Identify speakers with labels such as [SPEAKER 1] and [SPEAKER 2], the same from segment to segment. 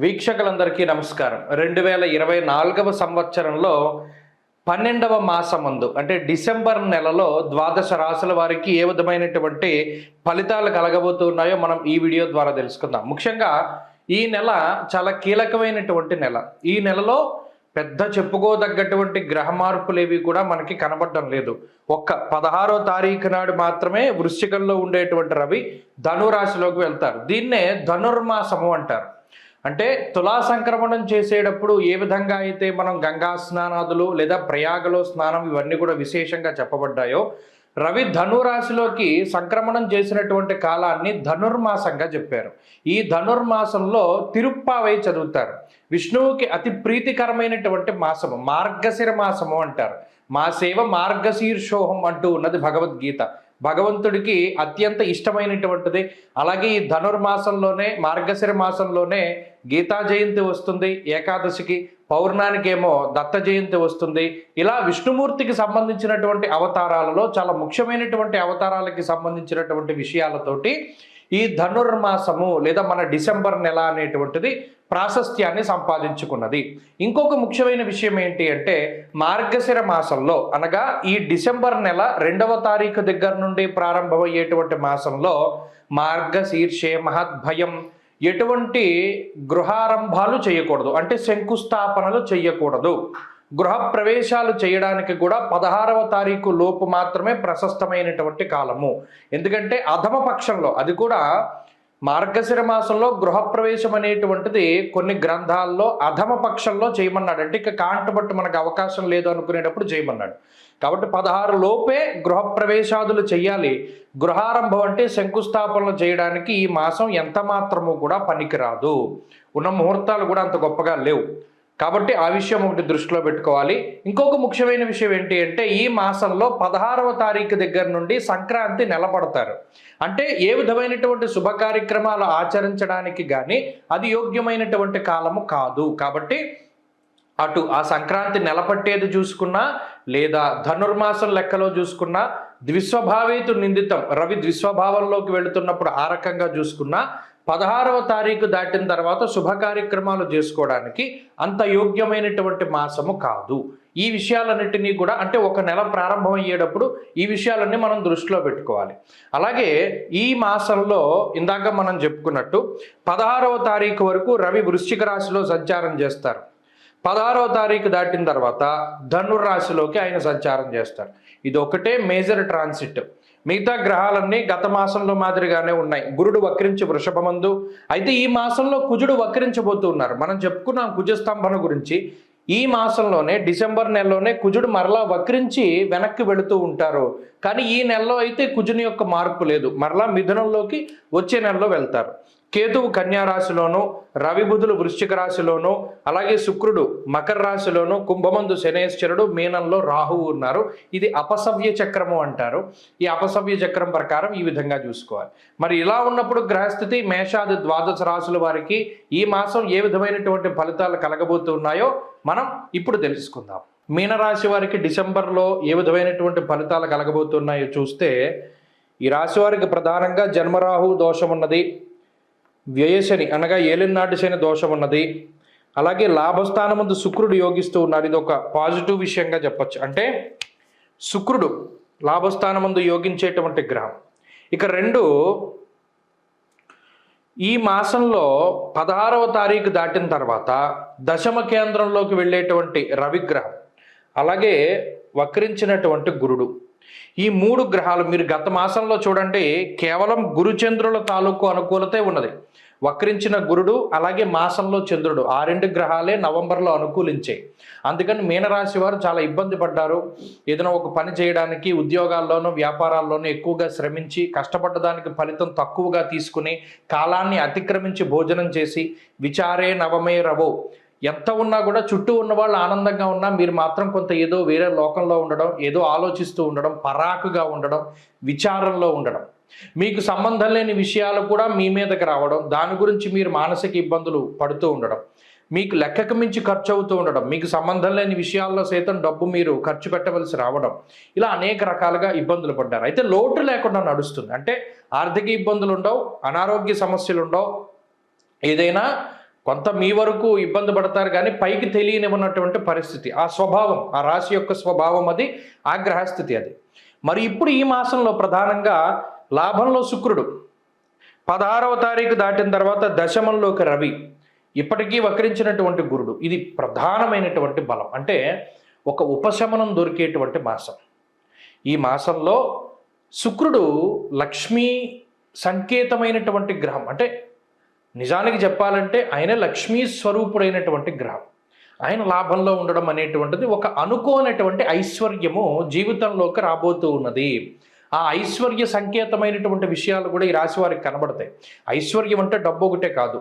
[SPEAKER 1] వీక్షకులందరికీ నమస్కారం. 2024వ సంవత్సరంలో 12వ మాసమందు అంటే డిసెంబర్ నెలలో ద్వాదశ రాశుల వారికి ఏ విధమైనటువంటి ఫలితాలు కలగబోతున్నాయో మనం ఈ వీడియో ద్వారా తెలుసుకుందాం. ముఖ్యంగా ఈ నెల చాలా కీలకమైనటువంటి నెల. ఈ నెలలో పెద్ద చెప్పుకోదగ్గటువంటి గ్రహ మార్పులేవి కూడా మనకి కనబడడం లేదు. ఒక్క 16వ తారీఖు నాడు మాత్రమే వృశ్చికంలో ఉండేటువంటి రవి ధనురాశిలోకి వెళ్తారు. దీన్నే ధనుర్మాసము అంటారు. అంటే తులా సంక్రమణం చేసేటప్పుడు ఏ విధంగా అయితే మనం గంగా స్నానాదులు లేదా ప్రయాగలో స్నానం ఇవన్నీ కూడా విశేషంగా చెప్పబడ్డాయో, రవి ధనురాశిలోకి సంక్రమణం చేసినటువంటి కాలాన్ని ధనుర్మాసంగా చెప్పారు. ఈ ధనుర్మాసంలో తిరుప్పావై చదువుతారు. విష్ణువుకి అతి ప్రీతికరమైనటువంటి మాసము మార్గశిర మాసము అంటారు. మాసేవ మార్గశీర్షోహం అంటూ ఉన్నది భగవద్గీత. భగవంతుడికి అత్యంత ఇష్టమైనటువంటిది. అలాగే ఈ ధనుర్మాసంలోనే మార్గశిర మాసంలోనే గీతా జయంతి వస్తుంది, ఏకాదశికి పౌర్ణానికి ఏమో దత్త జయంతి వస్తుంది. ఇలా విష్ణుమూర్తికి సంబంధించినటువంటి అవతారాలలో చాలా ముఖ్యమైనటువంటి అవతారాలకి సంబంధించినటువంటి విషయాలతోటి ఈ ధనుర్మాసము లేదా మన డిసెంబర్ నెల అనేటువంటిది ప్రాశస్త్యాన్ని సంపాదించుకున్నది. ఇంకొక ముఖ్యమైన విషయం ఏంటి అంటే, మార్గశిర మాసంలో అనగా ఈ డిసెంబర్ నెల 2వ తారీఖు దగ్గర నుండి ప్రారంభమయ్యేటువంటి మాసంలో మార్గశీర్షే మహద్భయం, ఎటువంటి గృహారంభాలు చేయకూడదు, అంటే శంకుస్థాపనలు చేయకూడదు. గృహ ప్రవేశాలు చేయడానికి కూడా 16వ తారీఖు లోపు మాత్రమే ప్రశస్తమైనటువంటి కాలము. ఎందుకంటే అధమ పక్షంలో, అది కూడా మార్గశిర మాసంలో గృహప్రవేశం అనేటువంటిది కొన్ని గ్రంథాల్లో అధమ పక్షంలో చేయమన్నాడు. అంటే ఇక కాంటబట్టు మనకు అవకాశం లేదు అనుకునేటప్పుడు చేయమన్నాడు. కాబట్టి 16 లోపే గృహప్రవేశాదులు చెయ్యాలి. గృహారంభం అంటే శంకుస్థాపనలు చేయడానికి ఈ మాసం ఎంత మాత్రము కూడా పనికిరాదు. ఉన్న ముహూర్తాలు కూడా అంత గొప్పగా లేవు. కాబట్టి ఆ విషయం ఒకటి దృష్టిలో పెట్టుకోవాలి. ఇంకొక ముఖ్యమైన విషయం ఏంటి అంటే, ఈ మాసంలో 16వ తారీఖు దగ్గర నుండి సంక్రాంతి నెలపడతారు. అంటే ఏ విధమైనటువంటి శుభ కార్యక్రమాలు ఆచరించడానికి కానీ అది యోగ్యమైనటువంటి కాలము కాదు. కాబట్టి అటు ఆ సంక్రాంతి నెలపట్టేది చూసుకున్నా లేదా ధనుర్మాసం లెక్కలో చూసుకున్నా, ద్విస్వభావేతు నిందితం రవి ద్విస్వభావంలోకి వెళుతున్నప్పుడు ఆ రకంగా చూసుకున్నా 16వ తారీఖు దాటిన తర్వాత శుభ కార్యక్రమాలు చేసుకోవడానికి అంత యోగ్యమైనటువంటి మాసము కాదు. ఈ విషయాలన్నిటినీ కూడా, అంటే ఒక నెల ప్రారంభం అయ్యేటప్పుడు ఈ విషయాలన్నీ మనం దృష్టిలో పెట్టుకోవాలి. అలాగే ఈ మాసంలో ఇందాక మనం చెప్పుకున్నట్టు 16వ తారీఖు వరకు రవి వృశ్చిక రాశిలో సంచారం చేస్తారు. 16వ తారీఖు దాటిన తర్వాత ధనుర్రాశిలోకి ఆయన సంచారం చేస్తారు. ఇది ఒకటే మేజర్ ట్రాన్సిట్. మిగతా గ్రహాలన్నీ గత మాసంలో మాదిరిగానే ఉన్నాయి. గురుడు వక్రించి వృషభమందు, అయితే ఈ మాసంలో కుజుడు వక్రించబోతున్నారు. మనం చెప్పుకున్నాం కుజస్తంభన గురించి. ఈ మాసంలోనే డిసెంబర్ నెలలోనే కుజుడు మరలా వక్రించి వెనక్కి వెళుతూ ఉంటారు. కానీ ఈ నెలలో అయితే కుజుని యొక్క మార్పు లేదు, మరలా మిథునంలోకి వచ్చే నెలలో వెళ్తారు. కేతువు కన్యా రాశిలోను, రవి బుధులు వృశ్చిక రాశిలోను, అలాగే శుక్రుడు మకర రాశిలోను, కుంభమందు శనేశ్వరుడు, మీనంలో రాహువు ఉన్నారు. ఇది అపసవ్య చక్రము అంటారు. ఈ అపసవ్య చక్రం ప్రకారం ఈ విధంగా చూసుకోవాలి. మరి ఇలా ఉన్నప్పుడు గ్రహస్థితి మేషాది ద్వాదశ రాశుల వారికి ఈ మాసం ఏ విధమైనటువంటి ఫలితాలు కలగబోతున్నాయో మనం ఇప్పుడు తెలుసుకుందాం. మీనరాశి వారికి డిసెంబర్లో ఏ విధమైనటువంటి ఫలితాలు కలగబోతున్నాయో చూస్తే, ఈ రాశి వారికి ప్రధానంగా జన్మరాహు దోషం ఉన్నది, వ్యయశని అనగా ఏలినాటి శని దోషం ఉన్నది, అలాగే లాభస్థానమందు శుక్రుడు యోగిస్తూ ఉన్నారు. ఇది ఒక పాజిటివ్ విషయంగా చెప్పచ్చు. అంటే శుక్రుడు లాభస్థానమందు యోగించేటువంటి గ్రహం. ఇక రెండు, ఈ మాసంలో 16వ తారీఖు దాటిన తర్వాత దశమ కేంద్రంలోకి వెళ్ళేటువంటి రవిగ్రహం, అలాగే వక్రించినటువంటి గురుడు, ఈ 3 గ్రహాలు మీరు గత మాసంలో చూడండి కేవలం గురుచంద్రుల తాలూకు అనుకూలతే ఉన్నది. వక్రించిన గురుడు అలాగే మాసంలో చంద్రుడు, ఆ 2 గ్రహాలే నవంబర్లో అనుకూలించాయి. అందుకని మీనరాశి వారు చాలా ఇబ్బంది పడ్డారు. ఏదైనా ఒక పని చేయడానికి ఉద్యోగాల్లోనూ వ్యాపారాల్లోనూ ఎక్కువగా శ్రమించి కష్టపడ్డదానికి ఫలితం తక్కువగా తీసుకుని కాలాన్ని అతిక్రమించి భోజనం చేసి విచారే నవమే రవో, ఎంత ఉన్నా కూడా చుట్టూ ఉన్న వాళ్ళు ఆనందంగా ఉన్నా మీరు మాత్రం కొంత ఏదో వేరే లోకంలో ఉండడం, ఏదో ఆలోచిస్తూ ఉండడం, పరాకుగా ఉండడం, విచారంలో ఉండడం, మీకు సంబంధం లేని విషయాలు కూడా మీ మీదకి రావడం, దాని గురించి మీరు మానసిక ఇబ్బందులు పడుతూ ఉండడం, మీకు లెక్కకు మించి ఖర్చు అవుతూ ఉండడం, మీకు సంబంధం లేని విషయాల్లో సైతం డబ్బు మీరు ఖర్చు పెట్టవలసి రావడం, ఇలా అనేక రకాలుగా ఇబ్బందులు పడ్డారు. అయితే లోటు లేకుండా నడుస్తుంది. అంటే ఆర్థిక ఇబ్బందులు ఉండవు, అనారోగ్య సమస్యలు ఉండవు, ఏదైనా కొంత మీ వరకు ఇబ్బంది పడతారు కానీ పైకి తెలియనివ్వనటువంటి పరిస్థితి, ఆ స్వభావం, ఆ రాశి యొక్క స్వభావం అది, ఆ గ్రహస్థితి అది. మరి ఇప్పుడు ఈ మాసంలో ప్రధానంగా లాభంలో శుక్రుడు, 16వ తారీఖు దాటిన తర్వాత దశమంలోకి రవి, ఇప్పటికీ వక్రించినటువంటి గురుడు. ఇది ప్రధానమైనటువంటి బలం. అంటే ఒక ఉపశమనం దొరికేటువంటి మాసం. ఈ మాసంలో శుక్రుడు లక్ష్మీ సంకేతమైనటువంటి గ్రహం. అంటే నిజానికి చెప్పాలంటే ఆయన లక్ష్మీ స్వరూపుడైనటువంటి గ్రహం. ఆయన లాభంలో ఉండడం అనేటువంటిది ఒక అనుకోనటువంటి ఐశ్వర్యము జీవితంలోకి రాబోతూ ఉన్నది. ఆ ఐశ్వర్య సంకేతమైనటువంటి విషయాలు కూడా ఈ రాశి వారికి కనబడతాయి. ఐశ్వర్యం అంటే డబ్బు ఒకటే కాదు,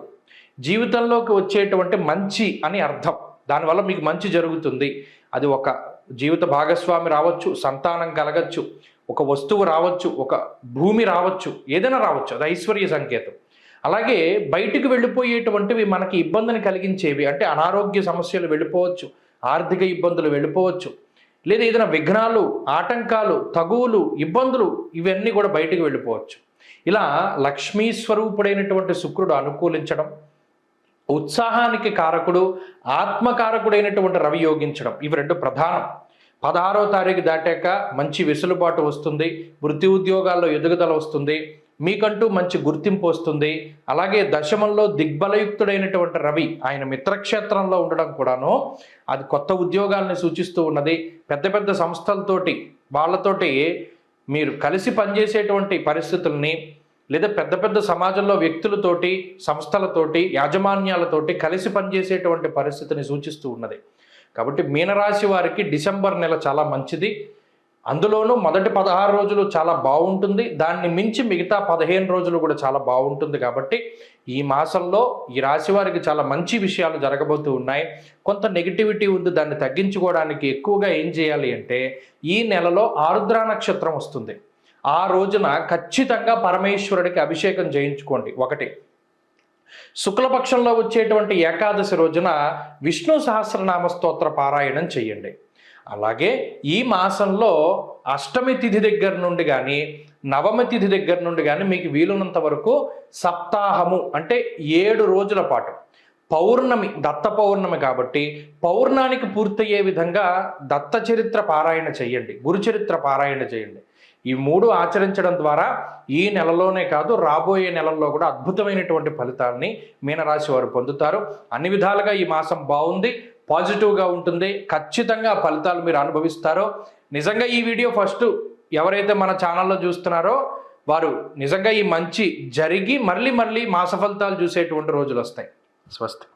[SPEAKER 1] జీవితంలోకి వచ్చేటువంటి మంచి అని అర్థం. దానివల్ల మీకు మంచి జరుగుతుంది. అది ఒక జీవిత భాగస్వామి రావచ్చు, సంతానం కలగచ్చు, ఒక వస్తువు రావచ్చు, ఒక భూమి రావచ్చు, ఏదైనా రావచ్చు, అది ఐశ్వర్య సంకేతం. అలాగే బయటికి వెళ్ళిపోయేటువంటివి మనకి ఇబ్బందిని కలిగించేవి, అంటే అనారోగ్య సమస్యలు వెళ్ళిపోవచ్చు, ఆర్థిక ఇబ్బందులు వెళ్ళిపోవచ్చు, లేదా ఏదైనా విఘ్నాలు, ఆటంకాలు, తగువులు, ఇబ్బందులు, ఇవన్నీ కూడా బయటికి వెళ్ళిపోవచ్చు. ఇలా లక్ష్మీ స్వరూపుడైనటువంటి శుక్రుడు అనుకూలించడం, ఉత్సాహానికి కారకుడు, ఆత్మకారకుడైనటువంటి రవి యోగించడం, ఇవి రెండు ప్రధానం. 16వ తారీఖు దాటాక మంచి వెసులుబాటు వస్తుంది, వృత్తి ఉద్యోగాల్లో ఎదుగుదల వస్తుంది, మీకంటూ మంచి గుర్తింపు వస్తుంది. అలాగే దశమంలో దిగ్బలయుక్తుడైనటువంటి రవి ఆయన మిత్రక్షేత్రంలో ఉండడం కూడాను అది కొత్త ఉద్యోగాల్ని సూచిస్తూ ఉన్నది. పెద్ద పెద్ద సంస్థలతోటి వాళ్ళతోటి మీరు కలిసి పనిచేసేటువంటి పరిస్థితుల్ని, లేదా పెద్ద పెద్ద సమాజంలో వ్యక్తులతోటి, సంస్థలతోటి, యాజమాన్యాలతోటి కలిసి పనిచేసేటువంటి పరిస్థితిని సూచిస్తూ ఉన్నది. కాబట్టి మీనరాశి వారికి డిసెంబర్ నెల చాలా మంచిది. అందులోనూ మొదటి 16 రోజులు చాలా బాగుంటుంది, దాన్ని మించి మిగతా 15 రోజులు కూడా చాలా బాగుంటుంది. కాబట్టి ఈ మాసంలో ఈ రాశి వారికి చాలా మంచి విషయాలు జరగబోతూ ఉన్నాయి. కొంత నెగిటివిటీ ఉంది, దాన్ని తగ్గించుకోవడానికి ఎక్కువగా ఏం చేయాలి అంటే ఈ నెలలో ఆరుద్ర నక్షత్రం వస్తుంది. ఆ రోజున ఖచ్చితంగా పరమేశ్వరుడికి అభిషేకం చేయించుకోండి. ఒకటి, శుక్లపక్షంలో వచ్చేటువంటి ఏకాదశి రోజున విష్ణు సహస్రనామ స్తోత్ర పారాయణం చేయండి. అలాగే ఈ మాసంలో అష్టమి తిథి దగ్గర నుండి కానీ నవమి తిథి దగ్గర నుండి కానీ మీకు వీలున్నంత వరకు సప్తాహము అంటే 7 రోజుల పాటు పౌర్ణమి, దత్త పౌర్ణమి కాబట్టి పౌర్ణానికి పూర్తయ్యే విధంగా దత్త చరిత్ర పారాయణ చేయండి, గురు చరిత్ర పారాయణ చేయండి. ఈ 3 ఆచరించడం ద్వారా ఈ నెలలోనే కాదు రాబోయే నెలల్లో కూడా అద్భుతమైనటువంటి ఫలితాలని మీనరాశి వారు పొందుతారు. అన్ని విధాలుగా ఈ మాసం బాగుంది, పాజిటివ్గా ఉంటుంది. ఖచ్చితంగా ఫలితాలు మీరు అనుభవిస్తారో. నిజంగా ఈ వీడియో ఫస్ట్ ఎవరైతే మన ఛానల్లో చూస్తున్నారో వారు నిజంగా ఈ మంచి జరిగి మళ్ళీ మాస ఫలితాలు చూసేటువంటి రోజులు వస్తాయి. స్వస్తి.